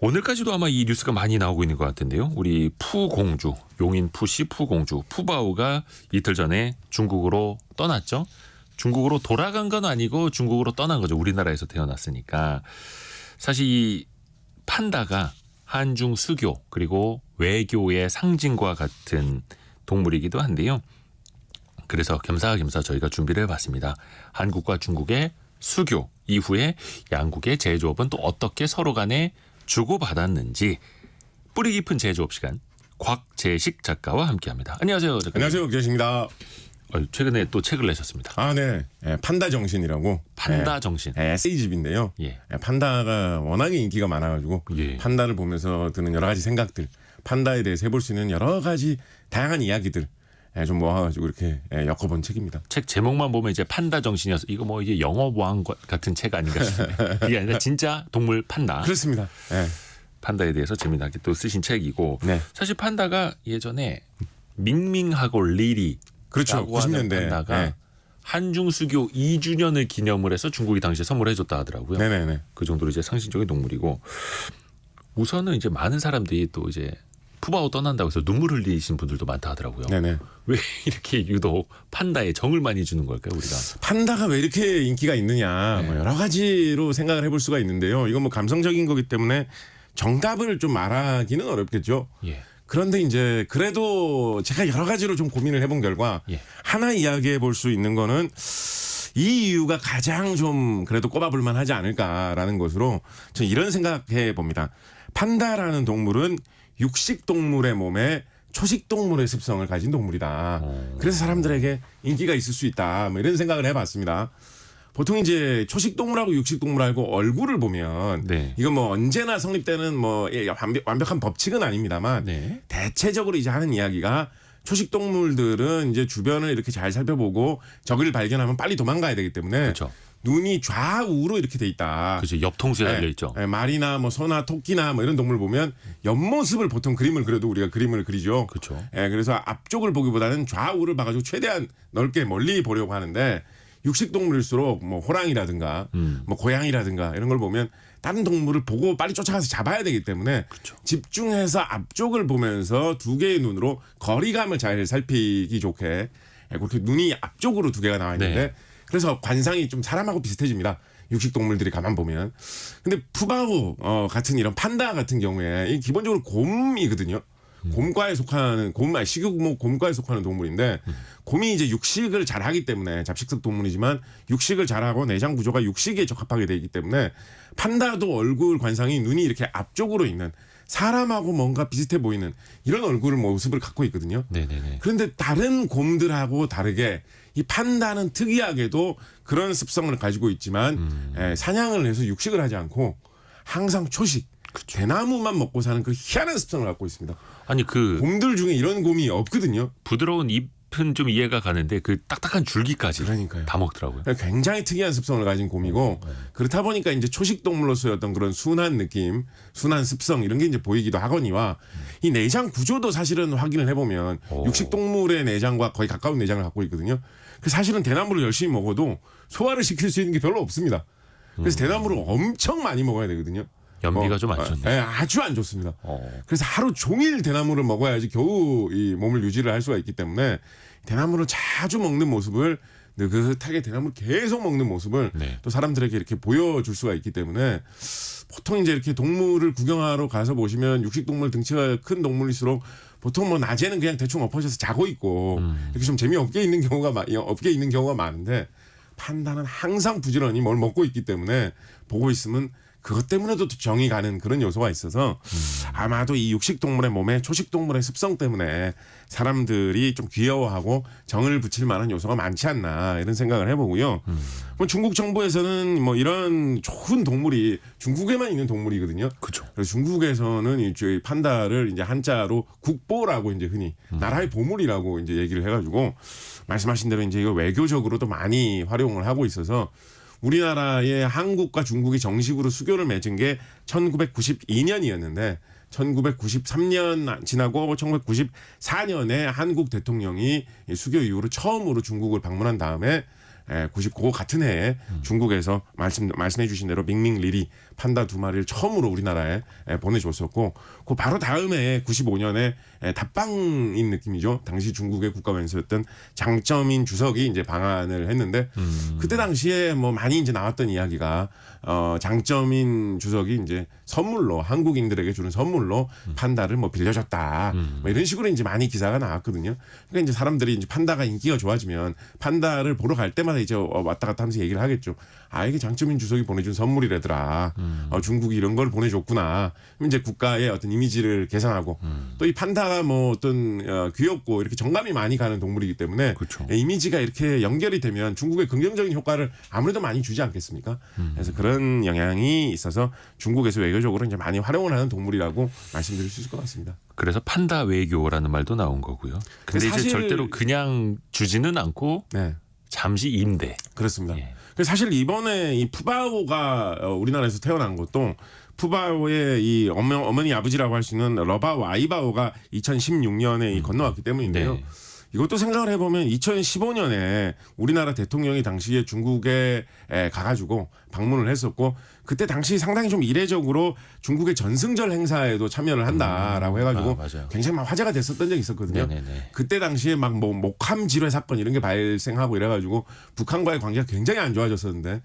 오늘까지도 아마 이 뉴스가 많이 나오고 있는 것 같은데요. 우리 푸공주, 용인 푸시 푸공주, 푸바오가 이틀 전에 중국으로 떠났죠. 중국으로 돌아간 건 아니고 중국으로 떠난 거죠. 우리나라에서 태어났으니까. 사실 이 판다가 한중 수교 그리고 외교의 상징과 같은 동물이기도 한데요. 그래서 겸사겸사 저희가 준비를 해봤습니다. 한국과 중국의 수교 이후에 양국의 제조업은 또 어떻게 서로 간에 주고받았는지 뿌리 깊은 제조업 시간 곽재식 작가와 함께합니다. 안녕하세요. 작가님. 안녕하세요, 곽재식입니다. 최근에 또 책을 내셨습니다. 아, 네. 판다 정신이라고. 판다 정신. 에세이집인데요. 예. 판다가 워낙에 인기가 많아가지고 예. 판다를 보면서 드는 여러 가지 생각들, 판다에 대해서 해볼 수 있는 여러 가지 다양한 이야기들 좀 모아가지고 이렇게 엮어본 책입니다. 책 제목만 보면 이제 판다 정신이어서 이거 뭐 이게 영어왕 같은 책 아닌가 싶은데 그게 아니라 진짜 동물 판다. 그렇습니다. 판다에 대해서 재미나게 또 쓰신 책이고 네. 사실 판다가 예전에 밍밍하고 리리 그렇죠. 90년대 판다가 한중 수교 2주년을 기념을 해서 중국이 당시에 선물해줬다 하더라고요. 네네네. 그 정도로 이제 상징적인 동물이고 우선은 이제 많은 사람들이 또 이제 푸바오 떠난다고 해서 눈물 흘리신 분들도 많다 하더라고요. 네네. 왜 이렇게 유독 판다에 정을 많이 주는 걸까요, 우리가? 판다가 왜 이렇게 인기가 있느냐, 뭐 여러 가지로 생각을 해볼 수가 있는데요. 이건 뭐 감성적인 거기 때문에 정답을 좀 말하기는 어렵겠죠. 예. 그런데 이제 그래도 제가 여러 가지로 좀 고민을 해본 결과 예. 하나 이야기해 볼 수 있는 거는 이 이유가 가장 좀 그래도 꼽아볼 만하지 않을까라는 것으로 저는 이런 생각해 봅니다. 판다라는 동물은 육식 동물의 몸에 초식 동물의 습성을 가진 동물이다. 그래서 사람들에게 인기가 있을 수 있다. 뭐 이런 생각을 해봤습니다. 보통 이제 초식 동물하고 육식 동물하고 얼굴을 보면 네. 이건 뭐 언제나 성립되는 뭐 완벽한 법칙은 아닙니다만 네. 대체적으로 이제 하는 이야기가 초식 동물들은 이제 주변을 이렇게 잘 살펴보고 적을 발견하면 빨리 도망가야 되기 때문에 그렇죠. 눈이 좌우로 이렇게 돼 있다. 그렇죠. 옆통수에 달려 있죠. 말이나 뭐 소나 토끼나 뭐 이런 동물 보면 옆모습을 보통 그림을 그려도 우리가 그림을 그리죠. 그렇죠. 그래서 앞쪽을 보기보다는 좌우를 봐가지고 최대한 넓게 멀리 보려고 하는데 육식 동물일수록 뭐 호랑이라든가 뭐 고양이라든가 이런 걸 보면 다른 동물을 보고 빨리 쫓아가서 잡아야 되기 때문에 그렇죠. 집중해서 앞쪽을 보면서 두 개의 눈으로 거리감을 잘 살피기 좋게 그렇게 눈이 앞쪽으로 두 개가 나와 있는데 네. 그래서 관상이 좀 사람하고 비슷해집니다. 육식 동물들이 가만 보면. 근데 푸바오 같은 이런 판다 같은 경우에 이 기본적으로 곰이거든요. 곰과에 속하는 식육목 곰과에 속하는 동물인데 곰이 이제 육식을 잘하기 때문에 잡식성 동물이지만 육식을 잘하고 내장 구조가 육식에 적합하게 되기 때문에 판다도 얼굴 관상이 눈이 이렇게 앞쪽으로 있는 사람하고 뭔가 비슷해 보이는 이런 얼굴 모습을 갖고 있거든요. 네네네. 그런데 다른 곰들하고 다르게 이 판다는 특이하게도 그런 습성을 가지고 있지만 사냥을 해서 육식을 하지 않고 항상 초식. 대나무만 먹고 사는 그 희한한 습성을 갖고 있습니다. 아니 그 곰들 중에 이런 곰이 없거든요. 부드러운 잎은 좀 이해가 가는데 그 딱딱한 줄기까지 그러니까요. 다 먹더라고요. 굉장히 특이한 습성을 가진 곰이고 그렇다 보니까 이제 초식 동물로서의 어떤 그런 순한 느낌, 순한 습성 이런 게 이제 보이기도 하거니와 이 내장 구조도 사실은 확인을 해보면 육식 동물의 내장과 거의 가까운 내장을 갖고 있거든요. 그래서 사실은 대나무를 열심히 먹어도 소화를 시킬 수 있는 게 별로 없습니다. 그래서 대나무를 엄청 많이 먹어야 되거든요. 연비가 좀 안 좋네요. 아주 안 좋습니다. 그래서 하루 종일 대나무를 먹어야지 겨우 이 몸을 유지를 할 수가 있기 때문에 대나무를 자주 먹는 모습을 느긋하게 대나무를 계속 먹는 모습을 네. 또 사람들에게 이렇게 보여줄 수가 있기 때문에 보통 이제 이렇게 동물을 구경하러 가서 보시면 육식 동물 등치가 큰 동물일수록 보통 뭐 낮에는 그냥 대충 엎어져서 자고 있고 이렇게 좀 재미없게 있는 경우가 많은데 판다는 항상 부지런히 뭘 먹고 있기 때문에 보고 있으면 그것 때문에도 정이 가는 그런 요소가 있어서 아마도 이 육식 동물의 몸에 초식 동물의 습성 때문에 사람들이 좀 귀여워하고 정을 붙일 만한 요소가 많지 않나 이런 생각을 해보고요. 뭐 중국 정부에서는 뭐 이런 좋은 동물이 중국에만 있는 동물이거든요. 그렇죠. 그래서 중국에서는 이 판다를 이제 한자로 국보라고 이제 흔히 나라의 보물이라고 이제 얘기를 해가지고 말씀하신 대로 이제 이거 외교적으로도 많이 활용을 하고 있어서. 우리나라의 한국과 중국이 정식으로 수교를 맺은 게 1992년이었는데 1993년 지나고 1994년에 한국 대통령이 수교 이후로 처음으로 중국을 방문한 다음에 그 같은 해에 중국에서 말씀해 주신 대로 밍밍리리 판다 2마리를 처음으로 우리나라에 보내줬었고 그 바로 다음에 95년에 답방인 느낌이죠. 당시 중국의 국가元首였던 장쩌민 주석이 이제 방한을 했는데 그때 당시에 뭐 많이 이제 나왔던 이야기가 장쩌민 주석이 이제 선물로 한국인들에게 주는 선물로 판다를 뭐 빌려줬다. 뭐 이런 식으로 이제 많이 기사가 나왔거든요. 그러니까 이제 사람들이 이제 판다가 인기가 좋아지면 판다를 보러 갈 때마다 이제 왔다 갔다 하면서 얘기를 하겠죠. 아, 이게 장쩌민 주석이 보내준 선물이라더라. 중국이 이런 걸 보내줬구나. 그럼 이제 국가의 어떤 이미지를 개선하고 또 이 판다가 뭐 어떤 귀엽고 이렇게 정감이 많이 가는 동물이기 때문에 그렇죠. 이미지가 이렇게 연결이 되면 중국의 긍정적인 효과를 아무래도 많이 주지 않겠습니까? 그래서 그런 영향이 있어서 중국에서 외교적으로 이제 많이 활용을 하는 동물이라고 말씀드릴 수 있을 것 같습니다. 그래서 판다 외교라는 말도 나온 거고요. 근데 사실- 이제 절대로 그냥 주지는 않고 네. 잠시 임대. 그렇습니다. 예. 그래서 사실 이번에 이 푸바오가 우리나라에서 태어난 것도 푸바오의 이 어머니 아버지라고 할 수 있는 러바오 아이바오가 2016년에 건너왔기 때문인데요. 네. 이것도 생각을 해보면 2015년에 우리나라 대통령이 당시에 중국에 가가지고 방문을 했었고 그때 당시 상당히 좀 이례적으로 중국의 전승절 행사에도 참여를 한다라고 해가지고 맞아요. 굉장히 막 화제가 됐었던 적이 있었거든요. 네네네. 그때 당시에 막 뭐 목함 지뢰 사건 이런 게 발생하고 이래가지고 북한과의 관계가 굉장히 안 좋아졌었는데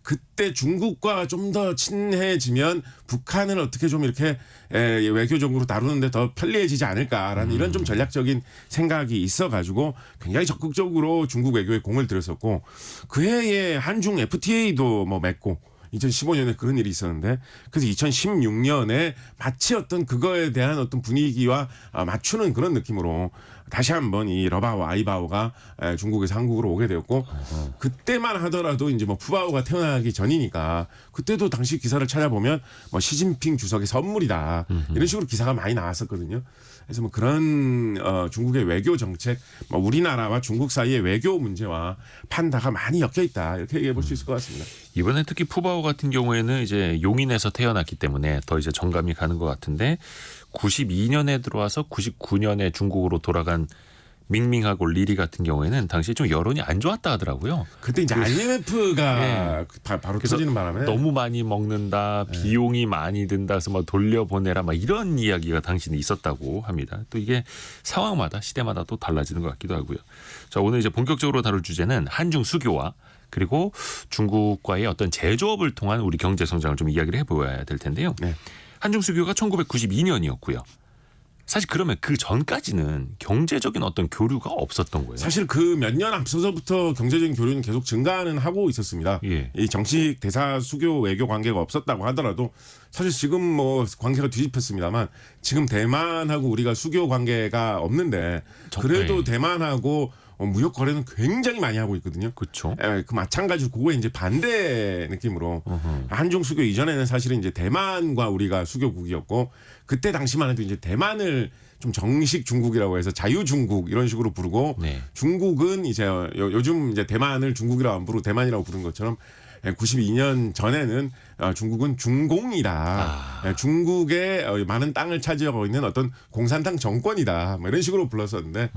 그때 중국과 좀 더 친해지면 북한을 어떻게 좀 이렇게 외교적으로 다루는데 더 편리해지지 않을까라는 이런 좀 전략적인 생각이 있어가지고 굉장히 적극적으로 중국 외교에 공을 들였었고 그 해에 한중 FTA도 뭐 맺고 2015년에 그런 일이 있었는데 그래서 2016년에 마치 어떤 그거에 대한 어떤 분위기와 맞추는 그런 느낌으로 다시 한번 이 러바오 아이바오가 중국에서 한국으로 오게 되었고 그때만 하더라도 이제 뭐 푸바오가 태어나기 전이니까 그때도 당시 기사를 찾아보면 뭐 시진핑 주석의 선물이다 이런 식으로 기사가 많이 나왔었거든요. 그래서 뭐 그런 중국의 외교 정책, 뭐 우리나라와 중국 사이의 외교 문제와 판다가 많이 엮여 있다 이렇게 얘기해 볼 수 있을 것 같습니다. 이번에 특히 푸바오 같은 경우에는 이제 용인에서 태어났기 때문에 더 이제 정감이 가는 것 같은데 92년에 들어와서 99년에 중국으로 돌아간 밍밍하고 리리 같은 경우에는 당시에 좀 여론이 안 좋았다 하더라고요. 그때 이제 IMF가 바로 터지는 바람에 너무 많이 먹는다, 비용이 많이 든다, 해서 뭐 돌려보내라, 막 이런 이야기가 당시에 있었다고 합니다. 또 이게 상황마다 시대마다 또 달라지는 것 같기도 하고요. 자, 오늘 이제 본격적으로 다룰 주제는 한중 수교와 그리고 중국과의 어떤 제조업을 통한 우리 경제 성장을 좀 이야기를 해보아야 될 텐데요. 네. 한중 수교가 1992년이었고요. 사실 그러면 그 전까지는 경제적인 어떤 교류가 없었던 거예요. 사실 그 몇 년 앞서서부터 경제적인 교류는 계속 증가는 하고 있었습니다. 예. 이 정식 대사 수교 외교 관계가 없었다고 하더라도 사실 지금 뭐 관계가 뒤집혔습니다만 지금 대만하고 우리가 수교 관계가 없는데 그래도 네. 대만하고 무역 거래는 굉장히 많이 하고 있거든요. 그렇죠. 그 마찬가지로 그거에 이제 반대 느낌으로 한중 수교 이전에는 사실은 이제 대만과 우리가 수교국이었고 그때 당시만 해도 이제 대만을 좀 정식 중국이라고 해서 자유중국 이런 식으로 부르고 네. 중국은 이제 요즘 이제 대만을 중국이라고 안 부르고 대만이라고 부르는 것처럼 92년 전에는 중국은 중공이다. 중국의 많은 땅을 차지하고 있는 어떤 공산당 정권이다. 뭐 이런 식으로 불렀었는데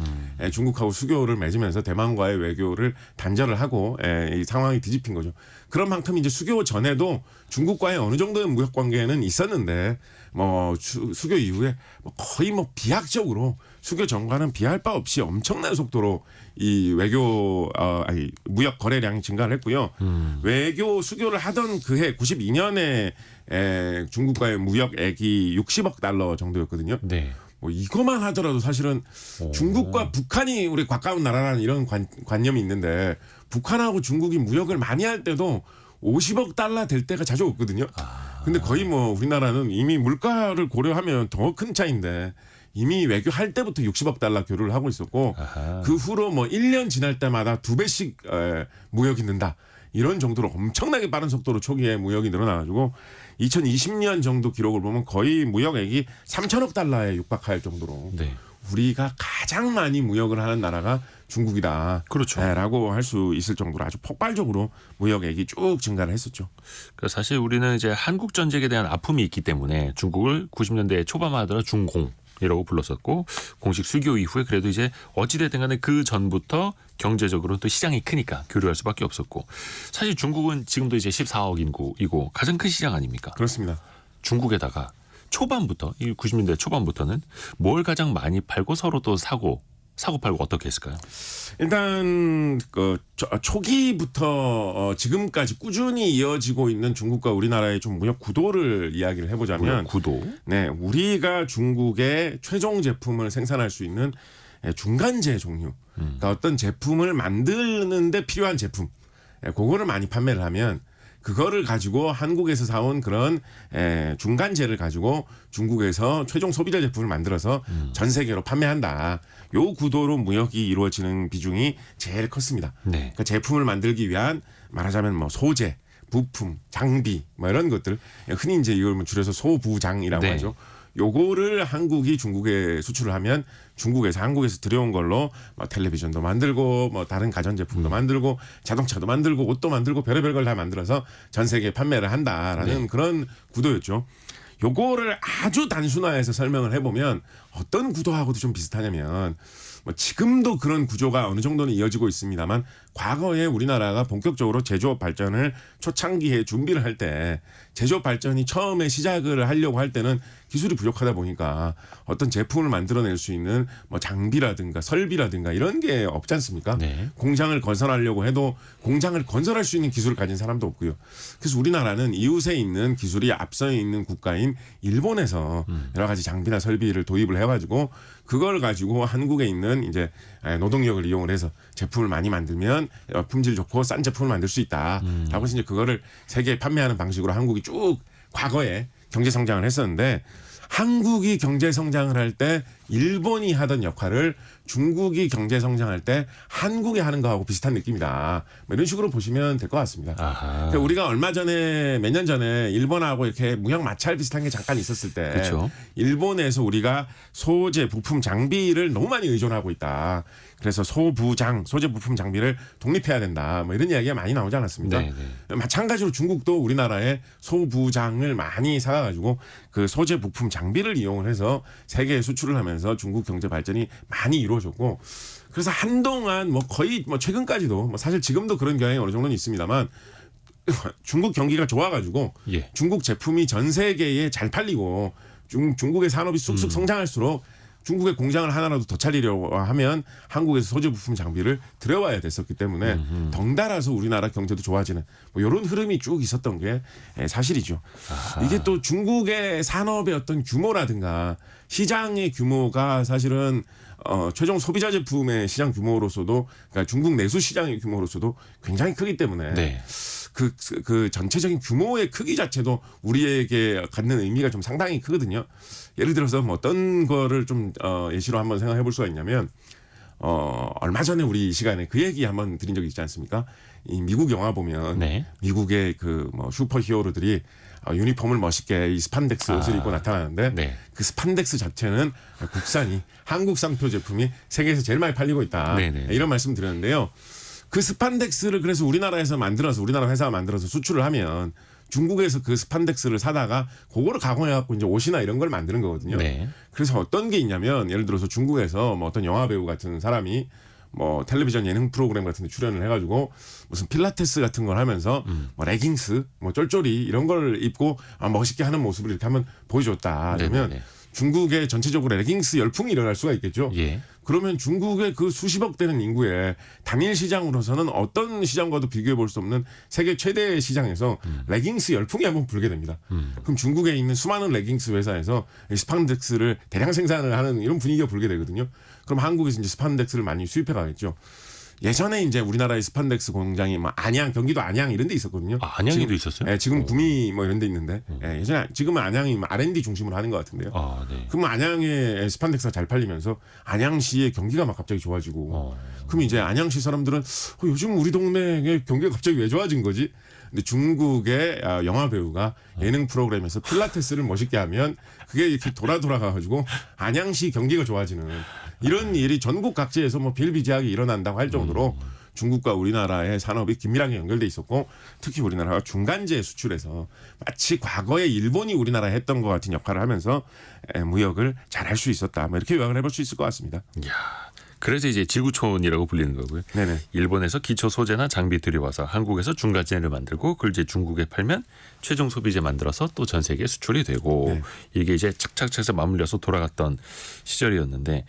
중국하고 수교를 맺으면서 대만과의 외교를 단절을 하고 이 상황이 뒤집힌 거죠. 그런 만큼 이제 수교 전에도 중국과의 어느 정도의 무역 관계는 있었는데 뭐 수교 이후에 거의 뭐 비약적으로 수교 전과는 비할 바 없이 엄청난 속도로 이 무역 거래량이 증가를 했고요. 외교 수교를 하던 그해 92년에 중국과의 무역액이 60억 달러 정도였거든요. 네. 뭐 이것만 하더라도 사실은 중국과 북한이 우리 가까운 나라라는 이런 관념이 있는데 북한하고 중국이 무역을 많이 할 때도 50억 달러 될 때가 자주 없거든요. 근데 거의 뭐 우리나라는 이미 물가를 고려하면 더 큰 차이인데 이미 외교할 때부터 60억 달러 교류를 하고 있었고 그 후로 뭐 1년 지날 때마다 2배씩 무역이 는다. 이런 정도로 엄청나게 빠른 속도로 초기에 무역이 늘어나가지고 2020년 정도 기록을 보면 거의 무역액이 3천억 달러에 육박할 정도로 네. 우리가 가장 많이 무역을 하는 나라가 중국이다. 그렇죠. 라고 할 수 있을 정도로 아주 폭발적으로 무역액이 쭉 증가를 했었죠. 그러니까 사실 우리는 이제 한국 전쟁에 대한 아픔이 있기 때문에 중국을 90년대 초반만 하더라도 중공이라고 불렀었고 공식 수교 이후에 그래도 이제 어찌됐든 간에 그 전부터 경제적으로 또 시장이 크니까 교류할 수밖에 없었고 사실 중국은 지금도 이제 14억 인구이고 가장 큰 시장 아닙니까? 그렇습니다. 중국에다가 초반부터 이 90년대 초반부터는 뭘 가장 많이 팔고 서로 또 사고 팔고 어떻게 했을까요? 일단 초기부터 지금까지 꾸준히 이어지고 있는 중국과 우리나라의 좀 무역 구도를 이야기를 해보자면 구도. 네, 우리가 중국의 최종 제품을 생산할 수 있는 중간재 종류, 그러니까 어떤 제품을 만드는데 필요한 제품, 그거를 많이 판매를 하면 그거를 가지고 한국에서 사온 그런 중간재를 가지고 중국에서 최종 소비자 제품을 만들어서 전 세계로 판매한다. 요 구도로 무역이 이루어지는 비중이 제일 컸습니다. 네. 그러니까 제품을 만들기 위한 말하자면 뭐 소재, 부품, 장비 뭐 이런 것들 흔히 이제 이걸 뭐 줄여서 소부장이라고 네. 하죠. 요거를 한국이 중국에 수출을 하면 중국에서 한국에서 들여온 걸로 뭐 텔레비전도 만들고 뭐 다른 가전제품도 만들고 자동차도 만들고 옷도 만들고 별의별 걸 다 만들어서 전 세계에 판매를 한다라는 그런 구도였죠. 요거를 아주 단순화해서 설명을 해보면 어떤 구도하고도 좀 비슷하냐면 뭐 지금도 그런 구조가 어느 정도는 이어지고 있습니다만 과거에 우리나라가 본격적으로 제조업 발전을 초창기에 준비를 할 때 제조업 발전이 처음에 시작을 하려고 할 때는 기술이 부족하다 보니까 어떤 제품을 만들어낼 수 있는 뭐 장비라든가 설비라든가 이런 게 없지 않습니까? 네. 공장을 건설하려고 해도 공장을 건설할 수 있는 기술을 가진 사람도 없고요. 그래서 우리나라는 이웃에 있는 기술이 앞서 있는 국가인 일본에서 여러 가지 장비나 설비를 도입을 해가지고 그걸 가지고 한국에 있는 이제 노동력을 이용을 해서 제품을 많이 만들면 품질 좋고 싼 제품을 만들 수 있다라고 해서 이제 그거를 세계에 판매하는 방식으로 한국이 쭉 과거에 경제 성장을 했었는데 한국이 경제 성장을 할 때 일본이 하던 역할을 중국이 경제 성장할 때 한국이 하는 거하고 비슷한 느낌이다. 뭐 이런 식으로 보시면 될 것 같습니다. 그러니까 우리가 얼마 전에 몇 년 전에 일본하고 이렇게 무역 마찰 비슷한 게 잠깐 있었을 때 그렇죠. 일본에서 우리가 소재, 부품, 장비를 너무 많이 의존하고 있다. 그래서 소부장, 소재, 부품, 장비를 독립해야 된다. 뭐 이런 이야기가 많이 나오지 않았습니다. 네, 네. 마찬가지로 중국도 우리나라의 소부장을 많이 사가지고 그 소재, 부품, 장비를 이용을 해서 세계에 수출을 하면서 중국 경제 발전이 많이 이루어졌고 그래서 한동안 뭐 거의 뭐 최근까지도 뭐 사실 지금도 그런 경향이 어느 정도는 있습니다만 중국 경기가 좋아가지고 예. 중국 제품이 전 세계에 잘 팔리고 중국의 산업이 쑥쑥 성장할수록 중국의 공장을 하나라도 더 차리려고 하면 한국에서 소재 부품 장비를 들여와야 됐었기 때문에 덩달아서 우리나라 경제도 좋아지는 뭐 이런 흐름이 쭉 있었던 게 사실이죠. 이게 또 중국의 산업의 어떤 규모라든가 시장의 규모가 사실은 최종 소비자 제품의 시장 규모로서도 그러니까 중국 내수 시장의 규모로서도 굉장히 크기 때문에 네. 그 전체적인 규모의 크기 자체도 우리에게 갖는 의미가 좀 상당히 크거든요. 예를 들어서 뭐 어떤 거를 좀 예시로 한번 생각해 볼 수가 있냐면 얼마 전에 우리 이 시간에 그 얘기 한번 드린 적이 있지 않습니까? 이 미국 영화 보면 네. 미국의 그 뭐 슈퍼 히어로들이 유니폼을 멋있게 이 스판덱스 옷을 입고 나타나는데 네. 그 스판덱스 자체는 국산이 한국 상표 제품이 세계에서 제일 많이 팔리고 있다. 네네. 이런 말씀 드렸는데요. 그 스판덱스를 그래서 우리나라에서 만들어서 우리나라 회사가 만들어서 수출을 하면 중국에서 그 스판덱스를 사다가 그거를 가공해갖고 이제 옷이나 이런 걸 만드는 거거든요. 네. 그래서 어떤 게 있냐면 예를 들어서 중국에서 뭐 어떤 영화 배우 같은 사람이 뭐 텔레비전 예능 프로그램 같은 데 출연을 해가지고 무슨 필라테스 같은 걸 하면서 뭐 레깅스 뭐 쫄쫄이 이런 걸 입고 멋있게 하는 모습을 이렇게 한번 보여줬다. 그러면 네네네. 중국에 전체적으로 레깅스 열풍이 일어날 수가 있겠죠. 예. 그러면 중국의 그 수십억 되는 인구의 단일 시장으로서는 어떤 시장과도 비교해 볼 수 없는 세계 최대 시장에서 레깅스 열풍이 한번 불게 됩니다. 그럼 중국에 있는 수많은 레깅스 회사에서 스판덱스를 대량 생산을 하는 이런 분위기가 불게 되거든요. 그럼 한국에서 이제 스판덱스를 많이 수입해 가겠죠. 예전에 이제 우리나라의 스판덱스 공장이 뭐 안양, 경기도 안양 이런 데 있었거든요. 안양에도 지금, 있었어요? 예, 지금 구미 뭐 이런 데 있는데 예전에 지금은 안양이 R&D 중심으로 하는 것 같은데요. 네. 그럼 안양의 스판덱스가 잘 팔리면서 안양시의 경기가 막 갑자기 좋아지고 그럼 이제 안양시 사람들은 요즘 우리 동네의 경기가 갑자기 왜 좋아진 거지? 근데 중국의 영화 배우가 예능 프로그램에서 필라테스를 멋있게 하면 그게 이렇게 돌아가가지고 안양시 경기가 좋아지는 이런 일이 전국 각지에서 뭐 비일비재하게 일어난다고 할 정도로 중국과 우리나라의 산업이 긴밀하게 연결돼 있었고 특히 우리나라가 중간재 수출해서 마치 과거에 일본이 우리나라에 했던 것 같은 역할을 하면서 무역을 잘 할 수 있었다. 뭐 이렇게 요약을 해볼 수 있을 것 같습니다. 이야, 그래서 이제 지구촌이라고 불리는 거고요. 네네. 일본에서 기초 소재나 장비 들여와서 한국에서 중간재를 만들고 그걸 이제 중국에 팔면 최종 소비재 만들어서 또 전 세계에 수출이 되고 네. 이게 이제 착착착 맞물려서 돌아갔던 시절이었는데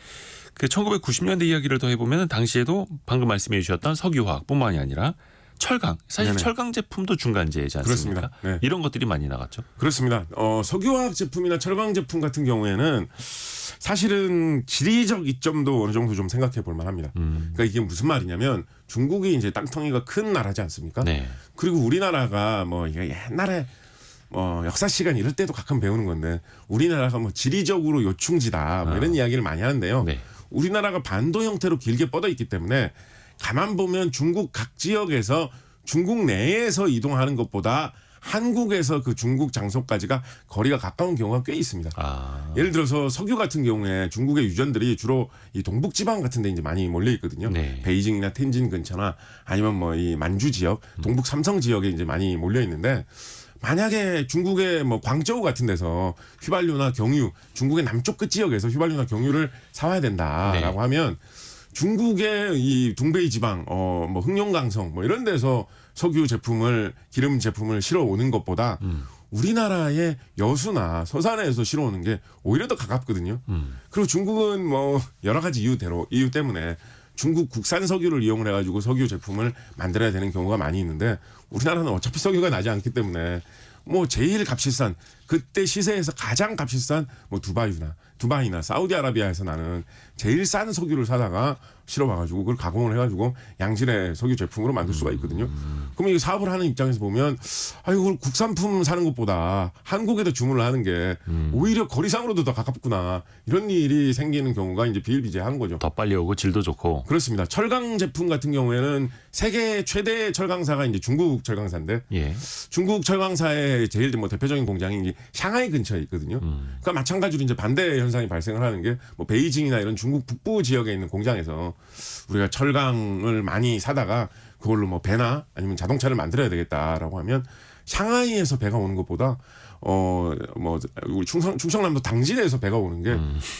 그 1990년대 이야기를 더 해보면 당시에도 방금 말씀해 주셨던 석유화학뿐만이 아니라 철강, 사실 네네. 철강 제품도 중간재이지 않습니까? 그렇습니다. 네. 이런 것들이 많이 나갔죠. 그렇습니다. 석유화학 제품이나 철강 제품 같은 경우에는 사실은 지리적 이점도 어느 정도 좀 생각해 볼 만합니다. 그러니까 이게 무슨 말이냐면 중국이 이제 땅덩이가 큰 나라지 않습니까? 네. 그리고 우리나라가 뭐 이게 옛날에 역사 시간 이럴 때도 가끔 배우는 건데 우리나라가 뭐 지리적으로 요충지다 뭐 이런 이야기를 많이 하는데요. 네. 우리나라가 반도 형태로 길게 뻗어 있기 때문에 가만 보면 중국 각 지역에서 중국 내에서 이동하는 것보다 한국에서 그 중국 장소까지가 거리가 가까운 경우가 꽤 있습니다. 아. 예를 들어서 석유 같은 경우에 중국의 유전들이 주로 이 동북 지방 같은 데 이제 많이 몰려 있거든요. 네. 베이징이나 텐진 근처나 아니면 뭐 이 만주 지역, 동북 삼성 지역에 이제 많이 몰려 있는데 만약에 중국의 뭐 광저우 같은 데서 휘발유나 경유, 중국의 남쪽 끝 지역에서 휘발유나 경유를 사와야 된다라고 하면 중국의 이 둥베이 지방, 뭐 흑룡강성 뭐 이런 데서 석유 제품을 기름 제품을 실어 오는 것보다 우리나라의 여수나 서산에서 실어 오는 게 오히려 더 가깝거든요. 그리고 중국은 뭐 여러 가지 이유 때문에 중국 국산 석유를 이용을 해가지고 석유 제품을 만들어야 되는 경우가 많이 있는데 우리나라는 어차피 석유가 나지 않기 때문에 뭐 제일 값이 싼 그때 시세에서 가장 값이 싼 뭐 두바이나 사우디아라비아에서 나는 제일 싼 석유를 사다가 실어와가지고 그걸 가공을 해가지고 양질의 석유 제품으로 만들 수가 있거든요. 그러면 이 사업을 하는 입장에서 보면 이걸 국산품 사는 것보다 한국에다 주문을 하는 게 오히려 거리상으로도 더 가깝구나 이런 일이 생기는 경우가 이제 비일비재한 거죠. 더 빨리 오고 질도 좋고. 그렇습니다. 철강 제품 같은 경우에는 세계 최대 철강사가 이제 중국 철강사인데 예. 중국 철강사의 제일 뭐 대표적인 공장이 이제 샹하이 근처에 있거든요. 그러니까 마찬가지로 이제 반대 현상이 발생을 하는 게 뭐 베이징이나 이런 중국 북부 지역에 있는 공장에서 우리가 철강을 많이 사다가 그걸로 뭐 배나 아니면 자동차를 만들어야 되겠다라고 하면 샹하이에서 배가 오는 것보다 뭐 우리 충청남도 당진에서 배가 오는 게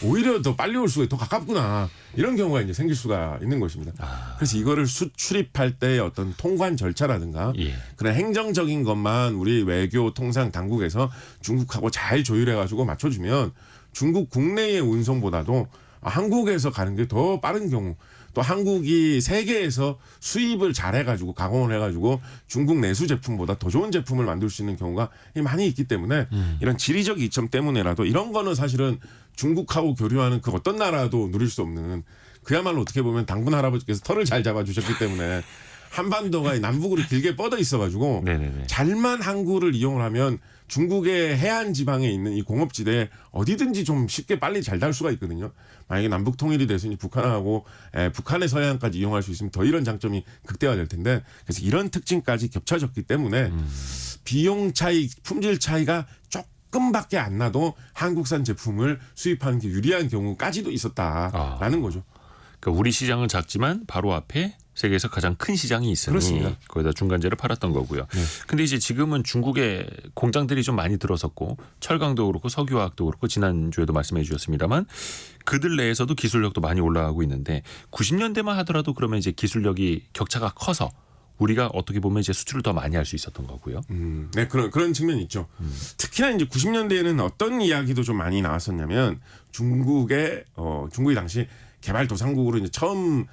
오히려 더 빨리 올 수가 더 가깝구나 이런 경우가 이제 생길 수가 있는 것입니다. 그래서 이거를 수출입할 때의 어떤 통관 절차라든가 예. 그런 행정적인 것만 우리 외교 통상 당국에서 중국하고 잘 조율해가지고 맞춰주면 중국 국내의 운송보다도 한국에서 가는 게 더 빠른 경우 또 한국이 세계에서 수입을 잘해가지고 가공을 해가지고 중국 내수 제품보다 더 좋은 제품을 만들 수 있는 경우가 많이 있기 때문에 이런 지리적 이점 때문에라도 이런 거는 사실은 중국하고 교류하는 그 어떤 나라도 누릴 수 없는 그야말로 어떻게 보면 당군 할아버지께서 털을 잘 잡아주셨기 때문에 한반도가 남북으로 길게 뻗어 있어가지고 네네네. 잘만 항구를 이용을 하면 중국의 해안 지방에 있는 이 공업지대에 어디든지 좀 쉽게 빨리 잘 닿을 수가 있거든요. 만약에 남북 통일이 돼서 이제 북한하고 북한의 서해안까지 이용할 수 있으면 더 이런 장점이 극대화될 텐데 그래서 이런 특징까지 겹쳐졌기 때문에 비용 차이, 품질 차이가 조금밖에 안 나도 한국산 제품을 수입하는 게 유리한 경우까지도 있었다라는 거죠. 그러니까 우리 시장은 작지만 바로 앞에 세계에서 가장 큰 시장이 있으니 그렇습니다. 거기다 중간재를 팔았던 거고요. 네. 근데 이제 지금은 중국에 공장들이 좀 많이 들어섰고 철강도 그렇고 석유화학도 그렇고 지난주에도 말씀해 주셨습니다만 그들 내에서도 기술력도 많이 올라가고 있는데 90년대만 하더라도 그러면 이제 기술력이 격차가 커서 우리가 어떻게 보면 이제 수출을 더 많이 할 수 있었던 거고요. 네, 그런 측면이 있죠. 특히나 이제 90년대에는 어떤 이야기도 좀 많이 나왔었냐면 중국이 당시 개발도상국으로 이제 처음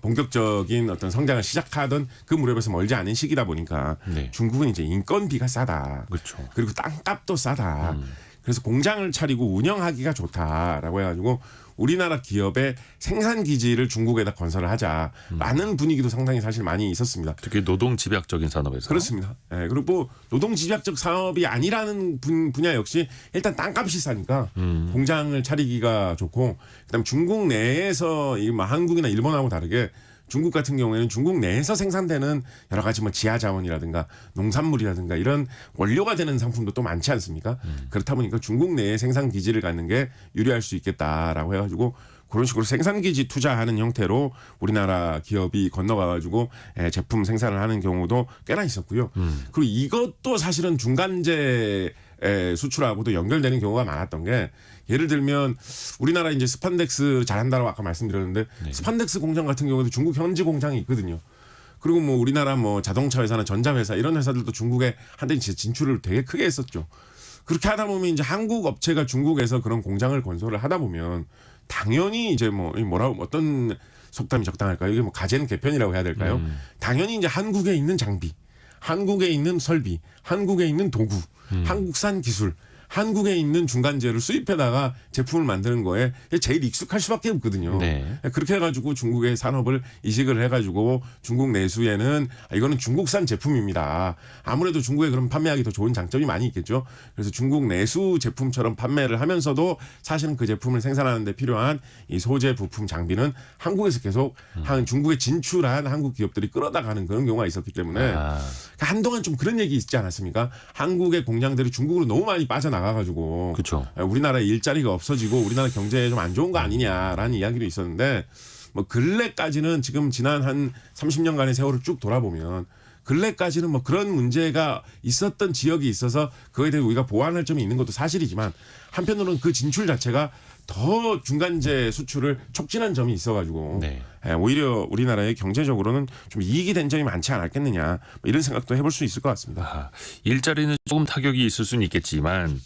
본격적인 어떤 성장을 시작하던 그 무렵에서 멀지 않은 시기다 보니까 네. 중국은 이제 인건비가 싸다. 그렇죠. 그리고 땅값도 싸다. 그래서 공장을 차리고 운영하기가 좋다라고 해가지고 우리나라 기업의 생산 기지를 중국에다 건설을 하자라는 분위기도 상당히 사실 많이 있었습니다. 특히 노동 집약적인 산업에서 그렇습니다. 예, 그리고 뭐 노동 집약적 사업이 아니라는 분야 역시 일단 땅값이 싸니까 공장을 차리기가 좋고 그다음 중국 내에서 이 뭐 한국이나 일본하고 다르게 중국 같은 경우에는 중국 내에서 생산되는 여러 가지 뭐 지하 자원이라든가 농산물이라든가 이런 원료가 되는 상품도 또 많지 않습니까? 그렇다 보니까 중국 내에 생산 기지를 갖는 게 유리할 수 있겠다라고 해가지고 그런 식으로 생산기지 투자하는 형태로 우리나라 기업이 건너가가지고 제품 생산을 하는 경우도 꽤나 있었고요. 그리고 이것도 사실은 중간재 수출하고도 연결되는 경우가 많았던 게 예를 들면 우리나라 이제 스판덱스 잘한다고 아까 말씀드렸는데 네. 스판덱스 공장 같은 경우도 중국 현지 공장이 있거든요. 그리고 뭐 우리나라 뭐 자동차 회사나 전자 회사 이런 회사들도 중국에 한때 진출을 되게 크게 했었죠. 그렇게 하다 보면 이제 한국 업체가 중국에서 그런 공장을 건설을 하다 보면 당연히 이제 뭐라고 어떤 속담이 적당할까요? 이게 뭐 가젠 개편이라고 해야 될까요? 당연히 이제 한국에 있는 장비, 한국에 있는 설비, 한국에 있는 도구, 한국산 기술, 한국에 있는 중간재를 수입해다가 제품을 만드는 거에 제일 익숙할 수밖에 없거든요. 네. 그렇게 해가지고 중국의 산업을 이식을 해가지고 중국 내수에는 이거는 중국산 제품입니다. 아무래도 중국에 그럼 판매하기 더 좋은 장점이 많이 있겠죠. 그래서 중국 내수 제품처럼 판매를 하면서도 사실은 그 제품을 생산하는 데 필요한 이 소재, 부품, 장비는 한국에서 계속 중국에 진출한 한국 기업들이 끌어다가는 그런 경우가 있었기 때문에 한동안 좀 그런 얘기 있지 않았습니까? 한국의 공장들이 중국으로 너무 많이 빠져나가가지고 그렇죠. 우리나라에 일자리가 없어지고 우리나라 경제에 좀 안 좋은 거 아니냐라는 이야기도 있었는데 뭐 근래까지는 지금 지난 한 30년간의 세월을 쭉 돌아보면 근래까지는 뭐 그런 문제가 있었던 지역이 있어서 그거에 대해 우리가 보완할 점이 있는 것도 사실이지만 한편으로는 그 진출 자체가 더 중간재 수출을 촉진한 점이 있어가지고 네. 오히려 우리나라의 경제적으로는 좀 이익이 된 점이 많지 않았겠느냐 뭐 이런 생각도 해볼 수 있을 것 같습니다. 일자리는 조금 타격이 있을 수는 있겠지만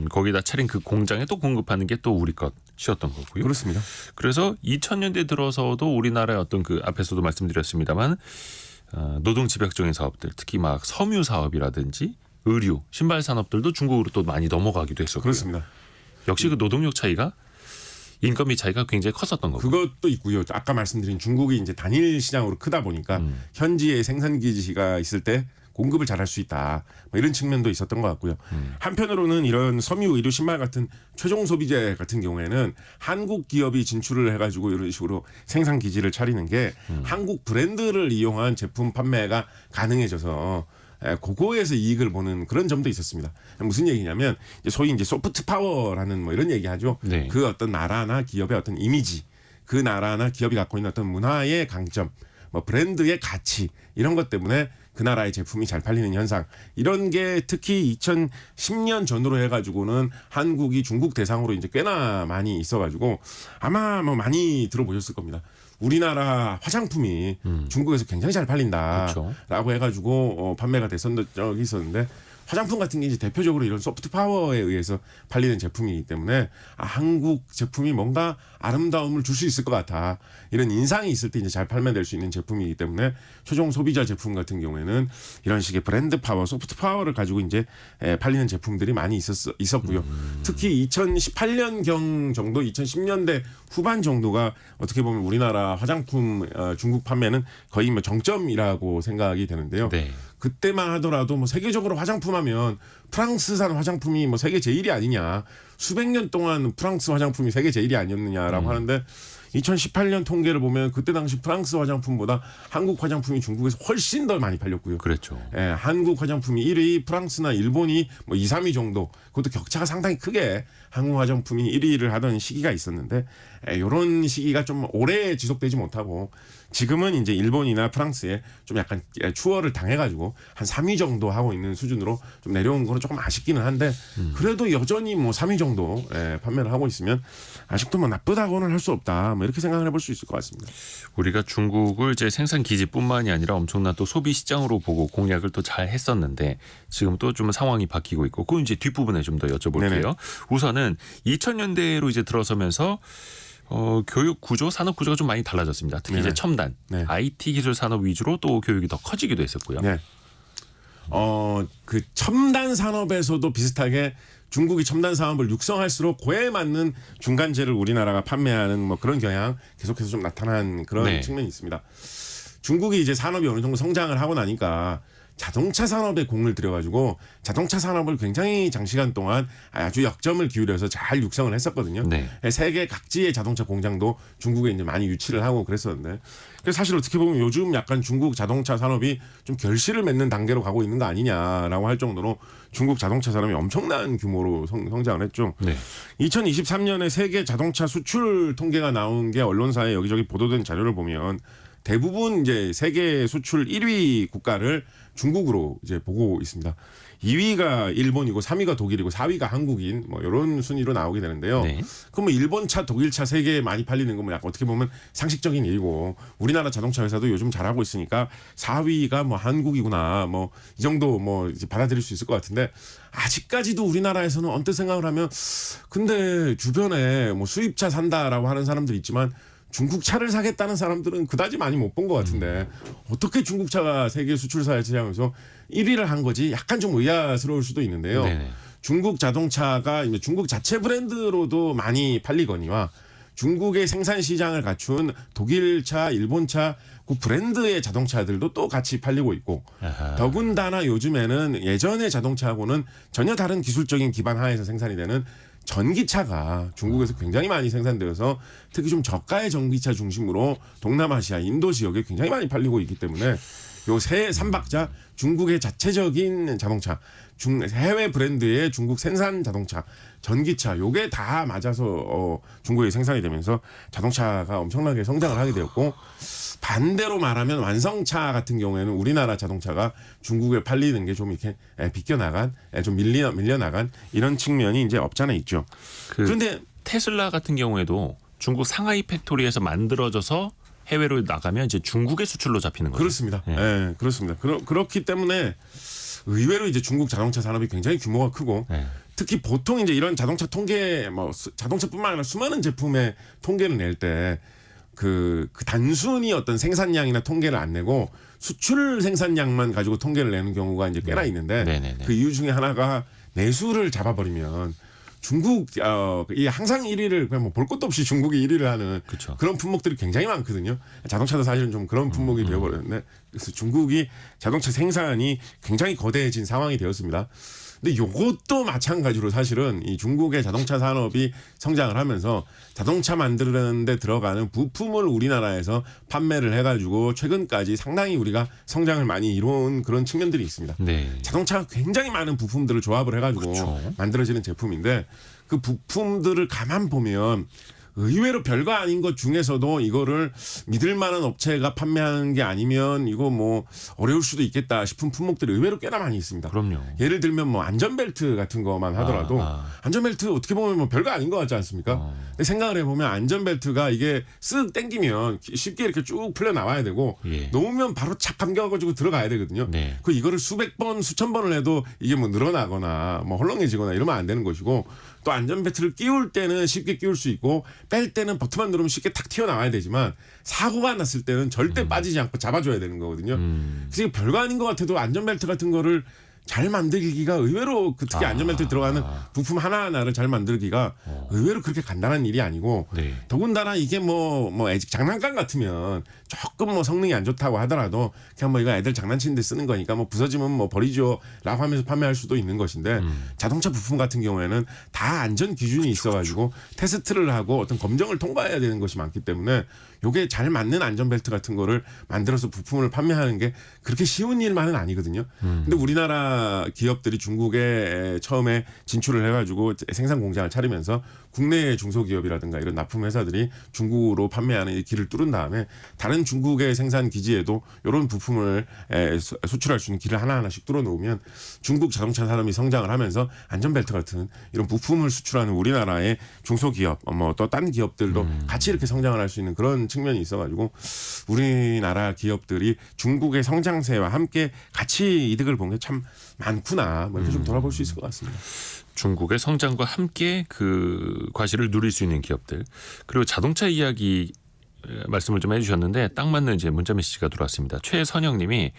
거기다 차린 그 공장에 또 공급하는 게 또 우리 것이었던 거고요. 그렇습니다. 그래서 2000년대 들어서도 우리나라의 어떤 그 앞에서도 말씀드렸습니다만 노동 집약적인 사업들 특히 막 섬유 사업이라든지 의류, 신발 산업들도 중국으로 또 많이 넘어가기도 했었고요. 그렇습니다. 역시 그 노동력 차이가 인건비 차이가 굉장히 컸었던 거고. 그것도 있고요. 아까 말씀드린 중국이 이제 단일 시장으로 크다 보니까 현지에 생산 기지가 있을 때 공급을 잘할 수 있다. 뭐 이런 측면도 있었던 것 같고요. 한편으로는 이런 섬유, 의류, 신발 같은 최종 소비재 같은 경우에는 한국 기업이 진출을 해가지고 이런 식으로 생산 기지를 차리는 게 한국 브랜드를 이용한 제품 판매가 가능해져서 그거에서 이익을 보는 그런 점도 있었습니다. 무슨 얘기냐면 소위 이제 소프트 파워라는 뭐 이런 얘기하죠. 네. 그 어떤 나라나 기업의 어떤 이미지, 그 나라나 기업이 갖고 있는 어떤 문화의 강점, 뭐 브랜드의 가치 이런 것 때문에 그 나라의 제품이 잘 팔리는 현상 이런 게 특히 2010년 전후로 해가지고는 한국이 중국 대상으로 이제 꽤나 많이 있어가지고 아마 뭐 많이 들어보셨을 겁니다. 우리나라 화장품이 중국에서 굉장히 잘 팔린다라고 그렇죠. 해가지고 판매가 됐었던 적이 있었는데 화장품 같은 게 이제 대표적으로 이런 소프트 파워에 의해서 팔리는 제품이기 때문에 한국 제품이 뭔가 아름다움을 줄 수 있을 것 같아 이런 인상이 있을 때 이제 잘 판매될 수 있는 제품이기 때문에 최종 소비자 제품 같은 경우에는 이런 식의 브랜드 파워, 소프트 파워를 가지고 이제 팔리는 제품들이 많이 있었고요. 특히 2018년경 정도, 2010년대 후반 정도가 어떻게 보면 우리나라 화장품 중국 판매는 거의 뭐 정점이라고 생각이 되는데요. 네. 그때만 하더라도 뭐 세계적으로 화장품 하면 프랑스산 화장품이 뭐 세계 제일이 아니냐. 수백 년 동안 프랑스 화장품이 세계 제일이 아니었느냐라고 하는데 2018년 통계를 보면 그때 당시 프랑스 화장품보다 한국 화장품이 중국에서 훨씬 더 많이 팔렸고요. 그랬죠. 한국 화장품이 1위, 프랑스나 일본이 뭐 2, 3위 정도. 그것도 격차가 상당히 크게 한국 화장품이 1위를 하던 시기가 있었는데 이런 시기가 좀 오래 지속되지 못하고 지금은 이제 일본이나 프랑스에 좀 약간 추월을 당해가지고 한 3위 정도 하고 있는 수준으로 좀 내려온 거는 조금 아쉽기는 한데 그래도 여전히 뭐 3위 정도 판매를 하고 있으면 아직도 뭐 나쁘다고는 할 수 없다. 뭐 이렇게 생각을 해볼 수 있을 것 같습니다. 우리가 중국을 이제 생산 기지뿐만이 아니라 엄청난 또 소비 시장으로 보고 공략을 또 잘 했었는데 지금 또 좀 상황이 바뀌고 있고 그 이제 뒷부분에 좀 더 여쭤볼게요. 네네. 우선은 2000년대로 이제 들어서면서 교육 구조, 산업 구조가 좀 많이 달라졌습니다. 특히 네네. 이제 첨단, 네. IT 기술 산업 위주로 또 교육이 더 커지기도 했었고요. 네. 그 첨단 산업에서도 비슷하게 중국이 첨단 산업을 육성할수록 그에 맞는 중간재를 우리나라가 판매하는 뭐 그런 경향 계속해서 좀 나타난 그런 네. 측면이 있습니다. 중국이 이제 산업이 어느 정도 성장을 하고 나니까 자동차 산업에 공을 들여가지고 자동차 산업을 굉장히 장시간 동안 아주 역점을 기울여서 잘 육성을 했었거든요. 네. 세계 각지의 자동차 공장도 중국에 이제 많이 유치를 하고 그랬었는데 그래서 사실 어떻게 보면 요즘 약간 중국 자동차 산업이 좀 결실을 맺는 단계로 가고 있는 거 아니냐라고 할 정도로 중국 자동차 산업이 엄청난 규모로 성장을 했죠. 네. 2023년에 세계 자동차 수출 통계가 나온 게 언론사에 여기저기 보도된 자료를 보면 대부분 이제 세계 수출 1위 국가를 중국으로 이제 보고 있습니다. 2위가 일본이고 3위가 독일이고 4위가 한국인 뭐 이런 순위로 나오게 되는데요. 네. 그럼 뭐 일본 차, 독일 차 세 개 많이 팔리는 건 뭐 약간 어떻게 보면 상식적인 일이고 우리나라 자동차 회사도 요즘 잘하고 있으니까 4위가 뭐 한국이구나 뭐 이 정도 뭐 이제 받아들일 수 있을 것 같은데 아직까지도 우리나라에서는 언뜻 생각을 하면 근데 주변에 뭐 수입차 산다라고 하는 사람들이 있지만 중국 차를 사겠다는 사람들은 그다지 많이 못 본 것 같은데 어떻게 중국 차가 세계 수출사에 하면서 1위를 한 거지 약간 좀 의아스러울 수도 있는데요. 네네. 중국 자동차가 이제 중국 자체 브랜드로도 많이 팔리거니와 중국의 생산 시장을 갖춘 독일차, 일본차 그 브랜드의 자동차들도 또 같이 팔리고 있고 아하. 더군다나 요즘에는 예전의 자동차하고는 전혀 다른 기술적인 기반 하에서 생산이 되는 전기차가 중국에서 굉장히 많이 생산되어서 특히 좀 저가의 전기차 중심으로 동남아시아, 인도 지역에 굉장히 많이 팔리고 있기 때문에 요 세 삼박자 중국의 자체적인 자동차, 해외 브랜드의 중국 생산 자동차, 전기차 요게 다 맞아서 중국에 생산이 되면서 자동차가 엄청나게 성장을 하게 되었고 반대로 말하면 완성차 같은 경우에는 우리나라 자동차가 중국에 팔리는 게 좀 이렇게 비껴나간, 좀 밀려나간 이런 측면이 이제 없잖아 있죠. 그런데 테슬라 같은 경우에도 중국 상하이 팩토리에서 만들어져서 해외로 나가면 이제 중국의 수출로 잡히는 거죠. 그렇습니다. 예, 그렇습니다. 그렇기 때문에 의외로 이제 중국 자동차 산업이 굉장히 규모가 크고 특히 보통 이제 이런 자동차 통계 뭐 자동차뿐만 아니라 수많은 제품의 통계를 낼 때 그 단순히 어떤 생산량이나 통계를 안 내고 수출 생산량만 가지고 통계를 내는 경우가 이제 꽤나 있는데 네네네. 그 이유 중에 하나가 내수를 잡아버리면 중국 이 항상 1위를 그냥 뭐 볼 것도 없이 중국이 1위를 하는 그쵸. 그런 품목들이 굉장히 많거든요. 자동차도 사실은 좀 그런 품목이 되어버렸는데 그래서 중국이 자동차 생산이 굉장히 거대해진 상황이 되었습니다. 근데 요것도 마찬가지로 사실은 이 중국의 자동차 산업이 성장을 하면서 자동차 만드는 데 들어가는 부품을 우리나라에서 판매를 해가지고 최근까지 상당히 우리가 성장을 많이 이룬 그런 측면들이 있습니다. 네. 자동차가 굉장히 많은 부품들을 조합을 해가지고 그렇죠. 만들어지는 제품인데 그 부품들을 가만 보면 의외로 별거 아닌 것 중에서도 이거를 믿을 만한 업체가 판매하는 게 아니면 이거 뭐 어려울 수도 있겠다 싶은 품목들이 의외로 꽤나 많이 있습니다. 그럼요. 예를 들면 뭐 안전벨트 같은 것만 하더라도 안전벨트 어떻게 보면 뭐 별거 아닌 것 같지 않습니까? 근데 생각을 해보면 안전벨트가 이게 쓱 당기면 쉽게 이렇게 쭉 풀려 나와야 되고 예. 놓으면 바로 착 감겨가지고 들어가야 되거든요. 네. 그 이거를 수백 번, 수천 번을 해도 이게 뭐 늘어나거나 뭐 헐렁해지거나 이러면 안 되는 것이고 또 안전벨트를 끼울 때는 쉽게 끼울 수 있고 뺄 때는 버튼만 누르면 쉽게 탁 튀어나와야 되지만 사고가 났을 때는 절대 빠지지 않고 잡아줘야 되는 거거든요. 그래서 이게 별거 아닌 것 같아도 안전벨트 같은 거를 잘 만들기가 의외로 특히 안전벨트 들어가는 부품 하나하나를 잘 만들기가 의외로 그렇게 간단한 일이 아니고 네. 더군다나 이게 뭐 애직 장난감 같으면 조금 뭐 성능이 안 좋다고 하더라도 그냥 뭐 이거 애들 장난치는 데 쓰는 거니까 뭐 부서지면 뭐 버리죠 라고 하면서 판매할 수도 있는 것인데 자동차 부품 같은 경우에는 다 안전 기준이 있어가지고 테스트를 하고 어떤 검정을 통과해야 되는 것이 많기 때문에 요게 잘 맞는 안전벨트 같은 거를 만들어서 부품을 판매하는 게 그렇게 쉬운 일만은 아니거든요. 근데 우리나라 기업들이 중국에 처음에 진출을 해가지고 생산 공장을 차리면서 국내의 중소기업이라든가 이런 납품 회사들이 중국으로 판매하는 이 길을 뚫은 다음에 다른 중국의 생산 기지에도 이런 부품을 수출할 수 있는 길을 하나하나씩 뚫어 놓으면 중국 자동차 산업이 성장을 하면서 안전벨트 같은 이런 부품을 수출하는 우리나라의 중소기업 뭐 또 딴 기업들도 같이 이렇게 성장을 할 수 있는 그런 측면이 있어가지고 우리나라 기업들이 중국의 성장세와 함께 같이 이득을 본 게 참 많구나 뭐 이렇게 좀 돌아볼 수 있을 것 같습니다. 중국의 성장과 함께 그 과실을 누릴 수 있는 기업들 그리고 자동차 이야기 말씀을 좀 해주셨는데 딱 맞는 이제 문자 메시지가 들어왔습니다. 최선영님이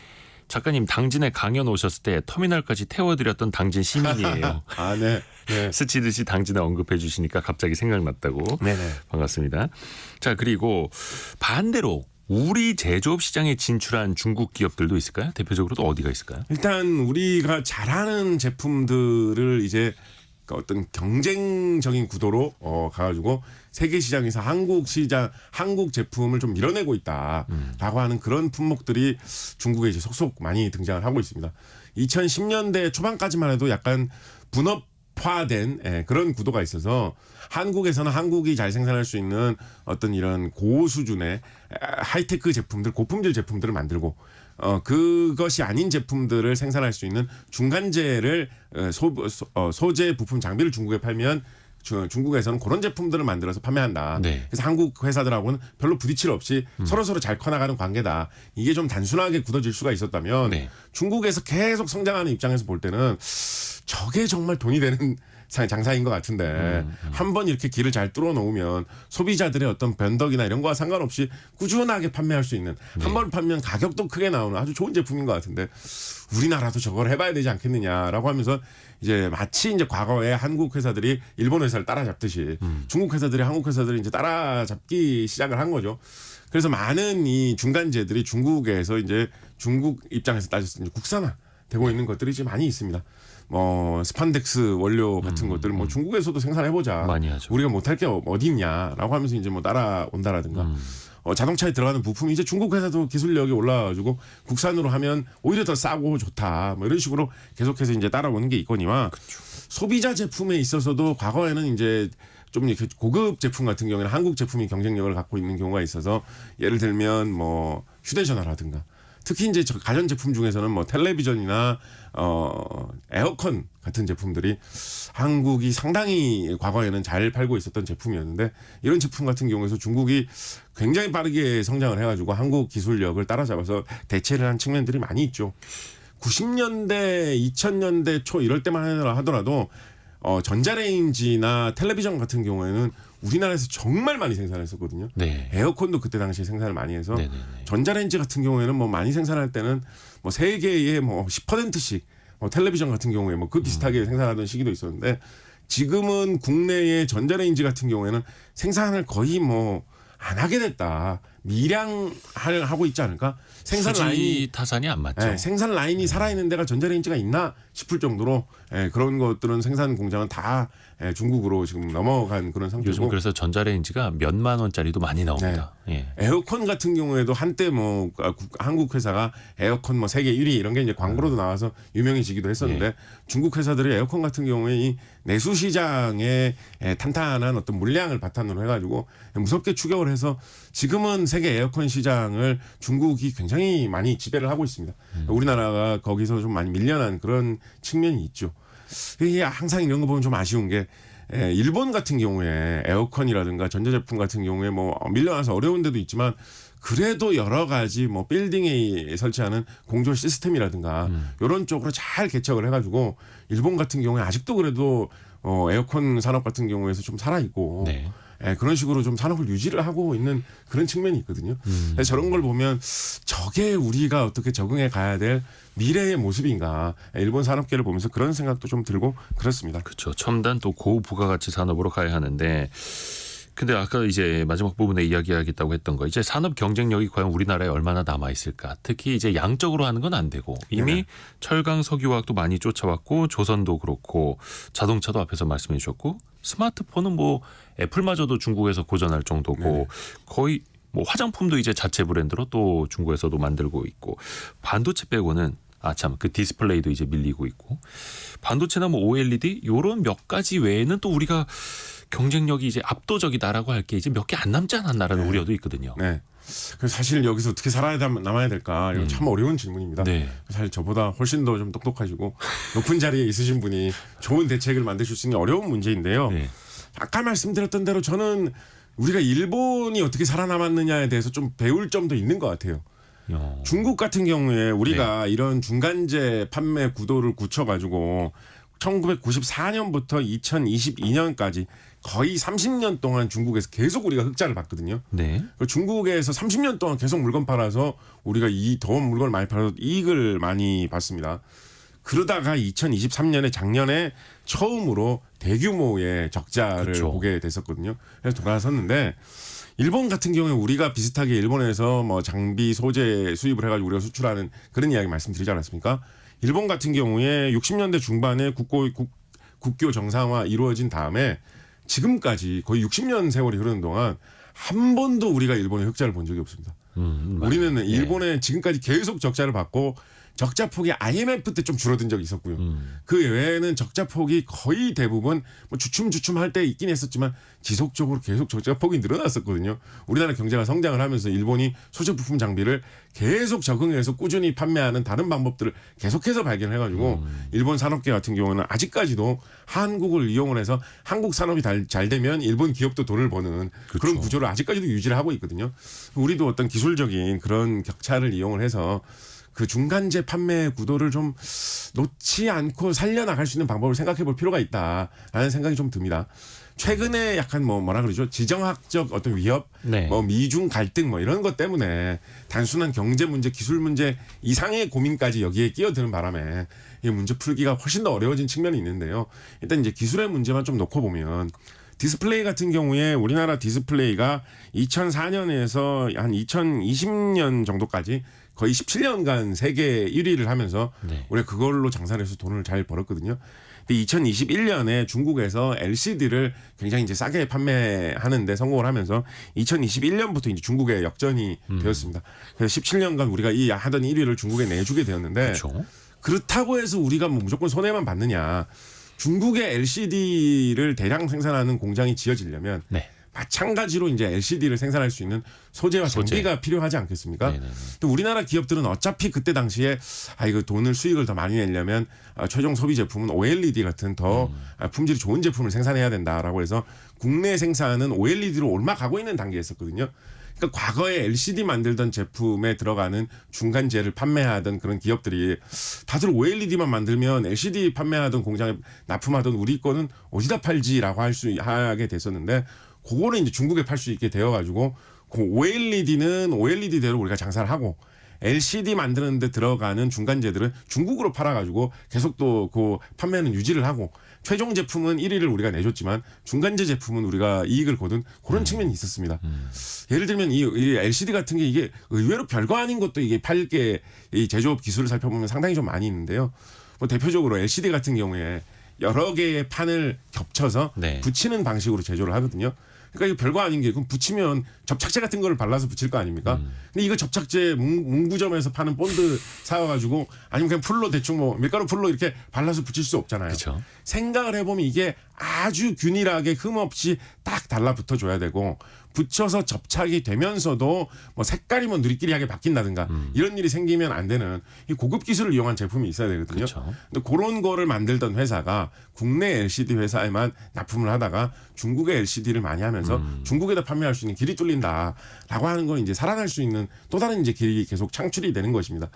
작가님 당진에 강연 오셨을 때 터미널까지 태워드렸던 당진 시민이에요. 아, 네. 네. 스치듯이 당진에 언급해 주시니까 갑자기 생각났다고. 네네. 반갑습니다. 자 그리고 반대로 우리 제조업 시장에 진출한 중국 기업들도 있을까요? 대표적으로 또 어디가 있을까요? 일단 우리가 잘하는 제품들을 이제 어떤 경쟁적인 구도로 가가지고 세계 시장에서 한국 시장, 한국 제품을 좀 밀어내고 있다라고 하는 그런 품목들이 중국에 이제 속속 많이 등장을 하고 있습니다. 2010년대 초반까지만 해도 약간 분업 법화된 그런 구도가 있어서 한국에서는 한국이 잘 생산할 수 있는 어떤 이런 고수준의 하이테크 제품들, 고품질 제품들을 만들고 그것이 아닌 제품들을 생산할 수 있는 중간재를 소재, 부품, 장비를 중국에 팔면 중국에서는 그런 제품들을 만들어서 판매한다. 네. 그래서 한국 회사들하고는 별로 부딪힐 없이 서로 잘 커나가는 관계다. 이게 좀 단순하게 굳어질 수가 있었다면 네. 중국에서 계속 성장하는 입장에서 볼 때는 저게 정말 돈이 되는 장사인 것 같은데 한번 이렇게 길을 잘 뚫어 놓으면 소비자들의 어떤 변덕이나 이런 거와 상관없이 꾸준하게 판매할 수 있는 한 번 판매면 가격도 크게 나오는 아주 좋은 제품인 것 같은데 우리나라도 저걸 해봐야 되지 않겠느냐라고 하면서 이제 마치 이제 과거에 한국 회사들이 일본 회사를 따라잡듯이 중국 회사들이 한국 회사들을 이제 따라잡기 시작을 한 거죠. 그래서 많은 이 중간재들이 중국에서 이제 중국 입장에서 따졌을 때 국산화되고 있는 것들이 지금 많이 있습니다. 뭐 스판덱스 원료 같은 것들 뭐 중국에서도 생산해보자. 많이 하죠. 우리가 못할 게 어디 있냐라고 하면서 이제 뭐 따라온다라든가. 자동차에 들어가는 부품이 이제 중국 회사도 기술력이 올라가지고 국산으로 하면 오히려 더 싸고 좋다. 뭐 이런 식으로 계속해서 이제 따라오는 게 있거니와 그렇죠. 소비자 제품에 있어서도 과거에는 이제 좀 이렇게 고급 제품 같은 경우에는 한국 제품이 경쟁력을 갖고 있는 경우가 있어서 예를 들면 뭐 휴대전화라든가 특히 이제 가전 제품 중에서는 뭐 텔레비전이나 에어컨 같은 제품들이 한국이 상당히 과거에는 잘 팔고 있었던 제품이었는데 이런 제품 같은 경우에서 중국이 굉장히 빠르게 성장을 해가지고 한국 기술력을 따라잡아서 대체를 한 측면들이 많이 있죠. 90년대, 2000년대 초 이럴 때만 하더라도 전자레인지나 텔레비전 같은 경우에는 우리나라에서 정말 많이 생산했었거든요. 네. 에어컨도 그때 당시에 생산을 많이 해서 네네네. 전자레인지 같은 경우에는 뭐 많이 생산할 때는 뭐 세계의 뭐 10%씩 텔레비전 같은 경우에 뭐 그 비슷하게 생산하던 시기도 있었는데 지금은 국내의 전자레인지 같은 경우에는 생산을 거의 뭐 안 하게 됐다. 미량하고 있지 않을까? 생산 라인이 타산이 안 맞죠. 네, 생산 라인이 살아있는 데가 전자레인지가 있나 싶을 정도로 그런 것들은 생산 공장은 다 중국으로 지금 넘어간 그런 상태고 요즘 그래서 전자레인지가 몇만 원짜리도 많이 나옵니다. 예. 에어컨 같은 경우에도 한때 뭐 한국 회사가 에어컨 뭐 세계 1위 이런 게 이제 광고로도 나와서 유명해지기도 했었는데 중국 회사들이 에어컨 같은 경우에 이 내수 시장에 탄탄한 어떤 물량을 바탕으로 해가지고 무섭게 추격을 해서 지금은 세계 에어컨 시장을 중국이 굉장히 많이 지배를 하고 있습니다. 우리나라가 거기서 좀 많이 밀려난 그런 측면이 있죠. 이게 항상 이런 거 보면 좀 아쉬운 게 일본 같은 경우에 에어컨이라든가 전자제품 같은 경우에 뭐 밀려나서 어려운 데도 있지만 그래도 여러 가지 뭐 빌딩에 설치하는 공조 시스템이라든가 이런 쪽으로 잘 개척을 해가지고 일본 같은 경우에 아직도 그래도 에어컨 산업 같은 경우에서 좀 살아있고 네. 그런 식으로 좀 산업을 유지를 하고 있는 그런 측면이 있거든요. 그래서 저런 걸 보면 저게 우리가 어떻게 적응해 가야 될 미래의 모습인가. 일본 산업계를 보면서 그런 생각도 좀 들고 그렇습니다. 그렇죠. 첨단 또 고부가가치 산업으로 가야 하는데 근데 아까 이제 마지막 부분에 이야기하겠다고 했던 거 이제 산업 경쟁력이 과연 우리나라에 얼마나 남아 있을까? 특히 이제 양적으로 하는 건 안 되고 이미 네. 철강 석유화학도 많이 쫓아왔고 조선도 그렇고 자동차도 앞에서 말씀해 주셨고 스마트폰은 뭐 애플마저도 중국에서 고전할 정도고 네. 거의 뭐 화장품도 이제 자체 브랜드로 또 중국에서도 만들고 있고 반도체 빼고는 참 그 디스플레이도 이제 밀리고 있고 반도체나 뭐 OLED 요런 몇 가지 외에는 또 우리가 경쟁력이 이제 압도적이다라고 할 게 이제 몇 개 안 남지 않았나라는 우려도 있거든요. 네. 그래서 사실 여기서 어떻게 살아야 남아야 될까 이건 참 어려운 질문입니다. 네. 사실 저보다 훨씬 더 좀 똑똑하시고 높은 자리에 있으신 분이 좋은 대책을 만드실 수 있는 어려운 문제인데요. 네. 아까 말씀드렸던 대로 저는 우리가 일본이 어떻게 살아남았느냐에 대해서 좀 배울 점도 있는 것 같아요. 중국 같은 경우에 우리가 이런 중간재 판매 구도를 굳혀가지고 1994년부터 2022년까지 거의 30년 동안 중국에서 계속 우리가 흑자를 봤거든요. 네. 중국에서 30년 동안 계속 물건 팔아서 우리가 이 더운 물건을 많이 팔아서 이익을 많이 봤습니다. 그러다가 2023년에 작년에 처음으로 대규모의 적자를 그렇죠. 보게 됐었거든요. 그래서 돌아섰는데 일본 같은 경우에 우리가 비슷하게 일본에서 뭐 장비 소재 수입을 해가지고 우리가 수출하는 그런 이야기 말씀드리지 않았습니까? 일본 같은 경우에 60년대 중반에 국교 정상화 이루어진 다음에 지금까지 거의 60년 세월이 흐르는 동안 한 번도 우리가 일본의 흑자를 본 적이 없습니다. 우리는 일본에 지금까지 계속 적자를 받고 적자폭이 IMF 때 좀 줄어든 적이 있었고요. 그 외에는 적자폭이 거의 대부분 뭐 주춤주춤 할 때 있긴 했었지만 지속적으로 계속 적자폭이 늘어났었거든요. 우리나라 경제가 성장을 하면서 일본이 소재부품 장비를 계속 적응해서 꾸준히 판매하는 다른 방법들을 계속해서 발견해가지고 일본 산업계 같은 경우는 아직까지도 한국을 이용을 해서 한국 산업이 잘 되면 일본 기업도 돈을 버는 그런 구조를 아직까지도 유지를 하고 있거든요. 우리도 어떤 기술적인 그런 격차를 이용을 해서 그 중간재 판매 구도를 좀 놓지 않고 살려나갈 수 있는 방법을 생각해 볼 필요가 있다라는 생각이 좀 듭니다. 최근에 약간 뭐라 그러죠? 지정학적 어떤 위협, 네. 뭐 미중 갈등 뭐 이런 것 때문에 단순한 경제 문제, 기술 문제 이상의 고민까지 여기에 끼어드는 바람에 이 문제 풀기가 훨씬 더 어려워진 측면이 있는데요. 일단 이제 기술의 문제만 좀 놓고 보면 디스플레이 같은 경우에 우리나라 디스플레이가 2004년에서 한 2020년 정도까지 거의 17년간 세계 1위를 하면서 네. 우리가 그걸로 장사를 해서 돈을 잘 벌었거든요. 근데 2021년에 중국에서 LCD를 굉장히 이제 싸게 판매하는데 성공을 하면서 2021년부터 이제 중국에 역전이 되었습니다. 그래서 17년간 우리가 이 하던 1위를 중국에 내주게 되었는데 그렇죠. 그렇다고 해서 우리가 뭐 무조건 손해만 받느냐. 중국의 LCD를 대량 생산하는 공장이 지어지려면 네. 마찬가지로 이제 LCD를 생산할 수 있는 소재와 장비가 필요하지 않겠습니까? 네네네. 또 우리나라 기업들은 어차피 그때 당시에 이거 돈을 수익을 더 많이 내려면 최종 소비 제품은 OLED 같은 더 품질이 좋은 제품을 생산해야 된다라고 해서 국내 생산은 OLED로 올라가고 있는 단계였었거든요. 그러니까 과거에 LCD 만들던 제품에 들어가는 중간재를 판매하던 그런 기업들이 다들 OLED만 만들면 LCD 판매하던 공장에 납품하던 우리 거는 어디다 팔지라고 하게 됐었는데 그거를 이제 중국에 팔 수 있게 되어가지고 그 OLED는 OLED대로 우리가 장사를 하고 LCD 만드는 데 들어가는 중간재들은 중국으로 팔아가지고 계속 또 그 판매는 유지를 하고 최종 제품은 1위를 우리가 내줬지만 중간재 제품은 우리가 이익을 거둔 그런 측면이 있었습니다. 예를 들면 이 LCD 같은 게 이게 의외로 별거 아닌 것도 이게 팔게 이 제조업 기술을 살펴보면 상당히 좀 많이 있는데요. 뭐 대표적으로 LCD 같은 경우에 여러 개의 판을 겹쳐서 네. 붙이는 방식으로 제조를 하거든요. 그러니까 이거 별거 아닌 게 그럼 붙이면 접착제 같은 거를 발라서 붙일 거 아닙니까? 근데 이거 접착제 문구점에서 파는 본드 사와가지고 아니면 그냥 풀로 대충 뭐 밀가루 풀로 이렇게 발라서 붙일 수 없잖아요. 그렇죠. 생각을 해보면 이게 아주 균일하게 흠 없이 딱 달라붙어 줘야 되고 붙여서 접착이 되면서도 뭐 색깔이 뭐 누리끼리하게 바뀐다든가 이런 일이 생기면 안 되는 이 고급 기술을 이용한 제품이 있어야 되거든요. 그렇죠. 근데 그런 거를 만들던 회사가 국내 LCD 회사에만 납품을 하다가 중국의 LCD를 많이 하면서 중국에다 판매할 수 있는 길이 뚫린다라고 하는 건 이제 살아날 수 있는 또 다른 이제 길이 계속 창출이 되는 것입니다.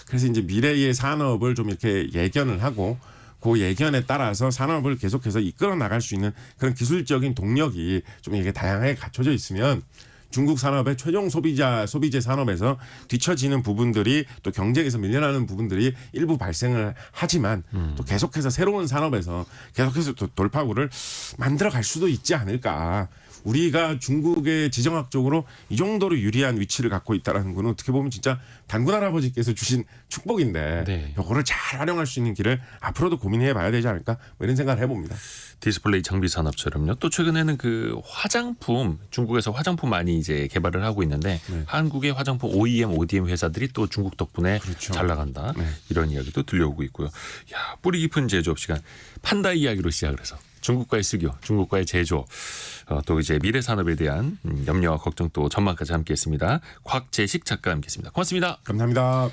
그래서 이제 미래의 산업을 좀 이렇게 예견을 하고 그 예견에 따라서 산업을 계속해서 이끌어 나갈 수 있는 그런 기술적인 동력이 좀 이게 다양하게 갖춰져 있으면 중국 산업의 최종 소비재 산업에서 뒤처지는 부분들이 또 경쟁에서 밀려나는 부분들이 일부 발생을 하지만 또 계속해서 새로운 산업에서 계속해서 또 돌파구를 만들어 갈 수도 있지 않을까. 우리가 중국의 지정학적으로 이 정도로 유리한 위치를 갖고 있다는 거는 어떻게 보면 진짜 단군 할아버지께서 주신 축복인데 네. 이거를 잘 활용할 수 있는 길을 앞으로도 고민해 봐야 되지 않을까 뭐 이런 생각을 해봅니다. 디스플레이 장비 산업처럼요. 또 최근에는 그 화장품 중국에서 화장품 많이 이제 개발을 하고 있는데 한국의 화장품 OEM, ODM 회사들이 또 중국 덕분에 그렇죠. 잘 나간다. 네. 이런 이야기도 들려오고 있고요. 야, 뿌리 깊은 제조업 시간 판다 이야기로 시작을 해서 중국과의 수교, 중국과의 제조, 또 이제 미래 산업에 대한 염려와 걱정 또 전망까지 함께했습니다. 곽재식 작가와 함께했습니다. 고맙습니다. 감사합니다.